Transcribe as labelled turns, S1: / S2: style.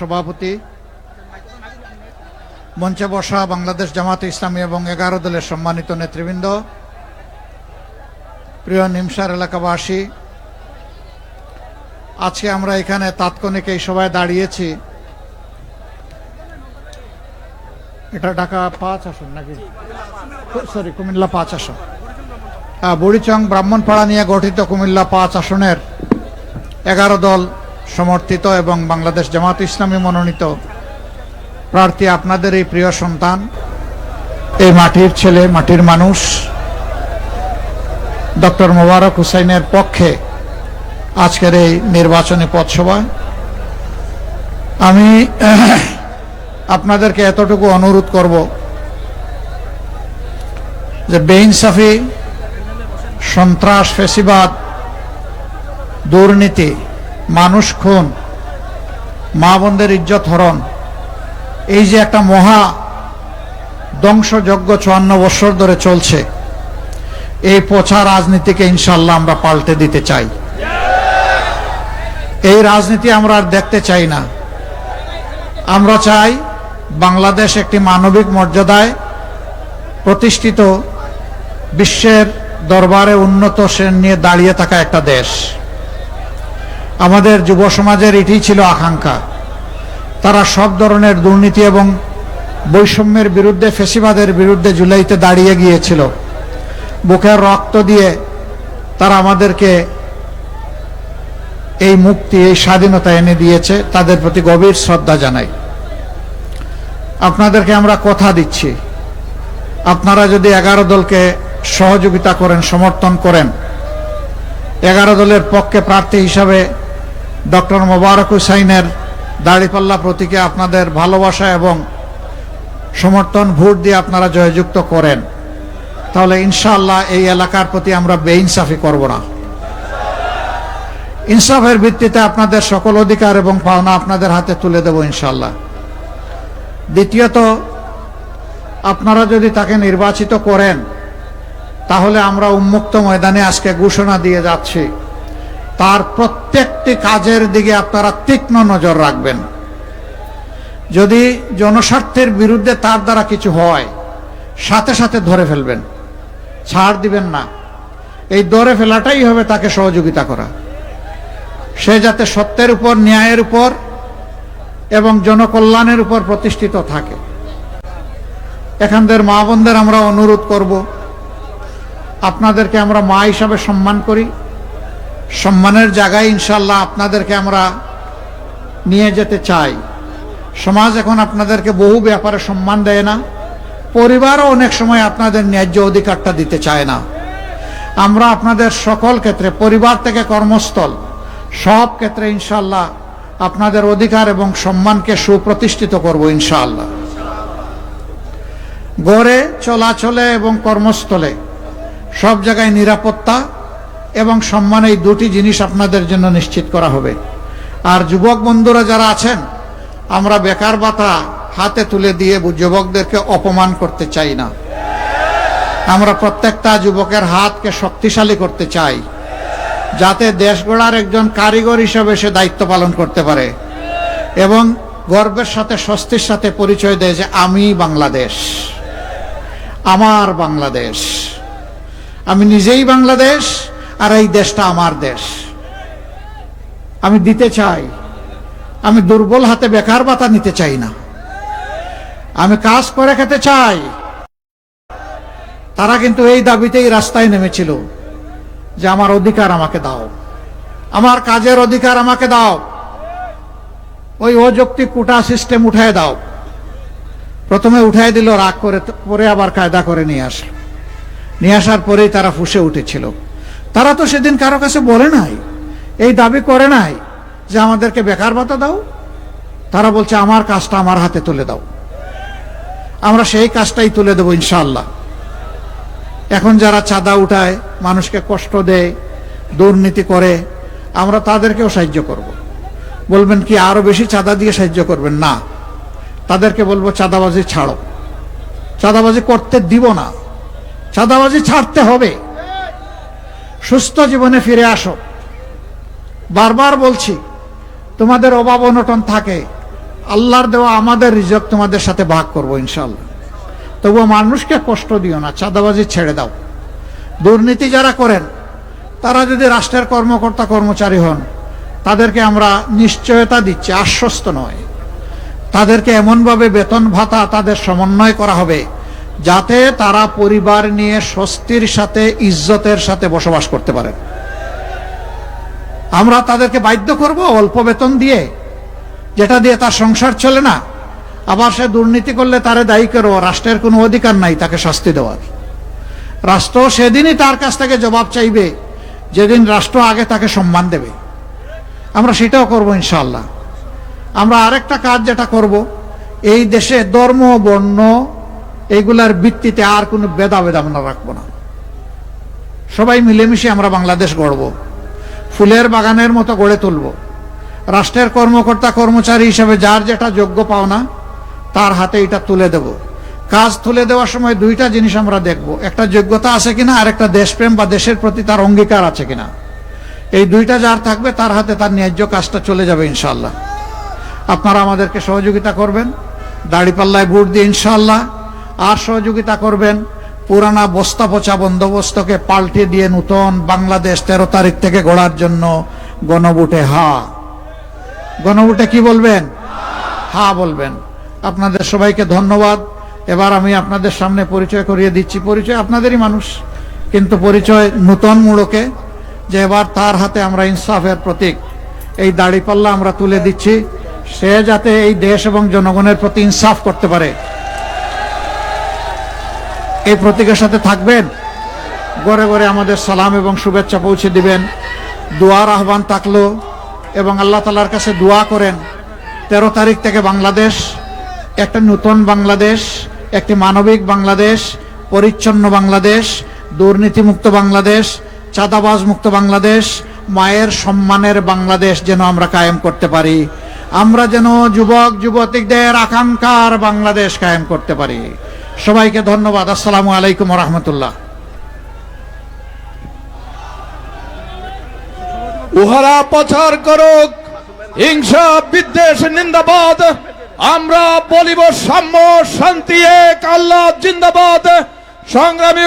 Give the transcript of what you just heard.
S1: সভাপতি, মঞ্চে বসা বাংলাদেশ জামাতে ইসলামী এবং 11 দলের সম্মানিত নেতৃবৃন্দ, প্রিয় নিমসার এলাকাবাসী, আজকে আমরা এখানে তাৎক্ষণিক এই সভায় দাঁড়িয়েছি। এটা ঢাকা 5 আসন নাকি, সরি কুমিল্লা 5 আসন, বুড়িচং ব্রাহ্মণপাড়া নিয়ে গঠিত কুমিল্লা 5 আসনের 11 দল সমর্থিত এবং বাংলাদেশ জামাত ইসলামী মনোনীত প্রার্থী আপনাদের এই প্রিয় সন্তান, এই মাটির ছেলে, মাটির মানুষ ডক্টর মোবারক হুসাইনের পক্ষে আজকের এই নির্বাচনী পথসভা। আমি আপনাদেরকে এতটুকু অনুরোধ করব যে বেইনসাফি, সন্ত্রাস, ফ্যাসিবাদ, দুর্নীতি, মানুষ খুন, মা বোনদের ইজ্জত হরণ, এই যে একটা মহা ধ্বংসযজ্ঞ 54 বছর ধরে চলছে, এই পচা রাজনীতিকে ইনশাআল্লাহ আমরা পাল্টে দিতে চাই। এই রাজনীতি আমরা আর দেখতে চাই না। আমরা চাই বাংলাদেশ একটি মানবিক মর্যাদায় প্রতিষ্ঠিত, বিশ্বের দরবারে উন্নত শ্রেণী নিয়ে দাঁড়িয়ে থাকা একটা দেশ। আমাদের যুব সমাজের এটাই ছিল আকাঙ্ক্ষা। তারা সব ধরনের দুর্নীতি এবং বৈষম্যের বিরুদ্ধে, ফ্যাসিবাদের বিরুদ্ধে জুলাইতে দাঁড়িয়ে গিয়েছিল। বুকের রক্ত দিয়ে তারা আমাদেরকে এই মুক্তি, এই স্বাধীনতা এনে দিয়েছে। তাদের প্রতি গভীর শ্রদ্ধা জানাই। আপনাদেরকে আমরা কথা দিচ্ছি, আপনারা যদি 11 দলকে সহযোগিতা করেন, সমর্থন করেন, 11 দলের পক্ষে প্রার্থী হিসাবে ডক্টর মোবারক হুসাইনের দাড়িপাল্লা প্রতীকে আপনাদের ভালোবাসা এবং সমর্থন ভোট দিয়ে আপনারা জয়যুক্ত করেন, তাহলে ইনশাআল্লাহ এই এলাকার প্রতি আমরা বেইনসাফি করব না। ইনসাফের ভিত্তিতে আপনাদের সকল অধিকার এবং পাওনা আপনাদের হাতে তুলে দেব ইনশাআল্লাহ। দ্বিতীয়ত, আপনারা যদি তাকে নির্বাচিত করেন, তাহলে আমরা উন্মুক্ত ময়দানে আজকে ঘোষণা দিয়ে যাচ্ছি, তার প্রত্যেকটি কাজের দিকে আপনারা তীক্ষ্ণ নজর রাখবেন। যদি জনস্বার্থের বিরুদ্ধে তার দ্বারা কিছু হয়, সাথে সাথে ধরে ফেলবেন, ছাড় দিবেন না। এই ধরে ফেলাটাই হবে তাকে সহযোগিতা করা। সে যাতে সত্যের উপর, ন্যায়ের উপর এবং জনকল্যাণের উপর প্রতিষ্ঠিত থাকে। এখানকার মা বোনদের আমরা অনুরোধ করব, আপনাদেরকে আমরা মা হিসাবে সম্মান করি। সম্মানের জায়গায় ইনশাআল্লাহ আপনাদেরকে আমরা নিয়ে যেতে চাই। সমাজ এখন আপনাদেরকে বহু ব্যাপারে সম্মান দেয় না, পরিবারও অনেক সময় আপনাদের ন্যায্য অধিকারটা দিতে চায় না। আমরা আপনাদের সকল ক্ষেত্রে, পরিবার থেকে কর্মস্থল, সব ক্ষেত্রে ইনশাআল্লাহ আপনাদের অধিকার এবং সম্মানকে সুপ্রতিষ্ঠিত করব ইনশাআল্লাহ। গড়ে, চলাচলে এবং কর্মস্থলে সব জায়গায় নিরাপত্তা এবং সম্মান, এই দুটি জিনিস আপনাদের জন্য নিশ্চিত করা হবে। আর যুবক বন্ধুরা যারা আছেন, আমরা বেকার ভাতা হাতে তুলে দিয়ে যুবকদেরকে অপমান করতে চাই না। আমরা প্রত্যেকটা যুবকের হাতকে শক্তিশালী করতে চাই, যাতে দেশ গড়ার একজন কারিগর হিসেবে সে দায়িত্ব পালন করতে পারে এবং গর্বের সাথে, স্বস্তির সাথে পরিচয় দেয় যে আমি বাংলাদেশ, আমার বাংলাদেশ, আমি নিজেই বাংলাদেশ, আর এই দেশটা আমার দেশ। আমি দিতে চাই। আমি দুর্বল হাতে বেকার ভাতা নিতে চাই না। আমি কাজ করে খেতে চাই। তারা কিন্তু এই দাবিতেই রাস্তায় নেমেছিল যে আমার অধিকার আমাকে দাও, আমার কাজের অধিকার আমাকে দাও, ওই অযৌক্তিক কোটা সিস্টেম উঠায় দাও। প্রথমে উঠায় দিল রাগ করে, পরে আবার কায়দা করে নিয়ে আসলো। নিয়ে আসার পরেই তারা ফুঁসে উঠেছিল। তারা তো সেদিন কারো কাছে বলে নাই, এই দাবি করে নাই যে আমাদেরকে বেকার ভাতা দাও। তারা বলছে আমার কাজটা আমার হাতে তুলে দাও। আমরা সেই কাজটাই তুলে দেবো ইনশাআল্লাহ। এখন যারা চাঁদা উঠায়, মানুষকে কষ্ট দেয়, দুর্নীতি করে, আমরা তাদেরকেও সাহায্য করব। বলবেন কি আরো বেশি চাঁদা দিয়ে সাহায্য করবেন? না, তাদেরকে বলবো চাঁদাবাজি ছাড়ো, চাঁদাবাজি করতে দিব না, চাঁদাবাজি ছাড়তে হবে, সুস্থ জীবনে ফিরে আসো। বারবার বলছি, তোমাদের অভাব অনটন থাকে, আল্লাহর দেওয়া আমাদের রিজক তোমাদের সাথে ভাগ করবো ইনশাআল্লাহ। তবুও মানুষকে কষ্ট দিও না, চাঁদাবাজি ছেড়ে দাও। দুর্নীতি যারা করেন তারা যদি রাষ্ট্রের কর্মকর্তা কর্মচারী হন, তাদেরকে আমরা নিশ্চয়তা দিচ্ছি, আশ্বস্ত নয়, তাদেরকে এমনভাবে বেতন ভাতা তাদের সমন্বয় করা হবে যাতে তারা পরিবার নিয়ে স্বস্তির সাথে ইজ্জতের সাথে বসবাস করতে পারে। আমরা তাদেরকে বাধ্য করব অল্প বেতন দিয়ে, যেটা দিয়ে তার সংসার চলে না, আবার সে দুর্নীতি করলে তারে দায়ী করো, রাষ্ট্রের কোনো অধিকার নাই তাকে শাস্তি দেওয়ার। রাষ্ট্র সেদিনই তার কাছ থেকে জবাব চাইবে যেদিন রাষ্ট্র আগে তাকে সম্মান দেবে। আমরা সেটাও করব ইনশাআল্লাহ। আমরা আরেকটা কাজ যেটা করব, এই দেশে ধর্ম বর্ণ এইগুলার ভিত্তিতে আর কোনো ভেদাভেদ আমরা রাখবো না। সবাই মিলেমিশে আমরা বাংলাদেশ গড়ব, ফুলের বাগানের মতো গড়ে তুলব। রাষ্ট্রের কর্মকর্তা কর্মচারী হিসেবে যার যেটা যোগ্য পাওনা তার হাতে এটা তুলে দেব। কাজ তুলে দেওয়ার সময় দুইটা জিনিস আমরা দেখব, একটা যোগ্যতা আছে কিনা, আর একটা দেশপ্রেম বা দেশের প্রতি তার অঙ্গীকার আছে কিনা। এই দুইটা যার থাকবে তার হাতে তার ন্যায্য কাজটা চলে যাবে ইনশাআল্লাহ। আপনারা আমাদেরকে সহযোগিতা করবেন দাড়িপাল্লায় ভোট দিয়ে ইনশাআল্লাহ, আর সহযোগিতা করবেন পুরানা বস্তা পচা বন্দোবস্তকে পাল্টে দিয়ে নতুন বাংলাদেশ 13 তারিখ থেকে গড়ার জন্য গণভোটে হা। গণভোটে কি বলবেন? হা বলবেন। আপনাদের সবাইকে ধন্যবাদ। এবার আমি আপনাদের সামনে পরিচয় করিয়ে দিচ্ছি, পরিচয় আপনাদেরই মানুষ, কিন্তু পরিচয় নতুন মুড়কে, যে এবার তার হাতে আমরা ইনসাফের প্রতীক এই দাড়িপাল্লা আমরা তুলে দিচ্ছি। সে যাতে এই দেশ এবং জনগণের প্রতি ইনসাফ করতে পারে, এই প্রতীকের সাথে থাকবেন। ঘরে ঘরে আমাদের সালাম এবং শুভেচ্ছা পৌঁছে দিবেন। দোয়ার আহ্বান থাকলো এবং আল্লাহ তাআলার কাছে দোয়া করেন 13 তারিখ থেকে বাংলাদেশ একটা নতুন বাংলাদেশ, একটি মানবিক বাংলাদেশ, পরিচ্ছন্ন বাংলাদেশ, দুর্নীতিমুক্ত বাংলাদেশ, চাঁদাবাজ মুক্ত বাংলাদেশ, মায়ের সম্মানের বাংলাদেশ যেন আমরা কায়েম করতে পারি। আমরা যেন যুবক যুবতীদের আকাঙ্ক্ষার বাংলাদেশ কায়েম করতে পারি। সবাইকে ধন্যবাদ। আসসালামু আলাইকুম ওয়া রাহমাতুল্লাহ।
S2: উহারা প্রচার করুক হিংসা বিদ্বেষ নিন্দাবাদ, আমরা বলিব সাম্য শান্তি এক, আল্লাহ জিন্দাবাদ। সংগ্রামী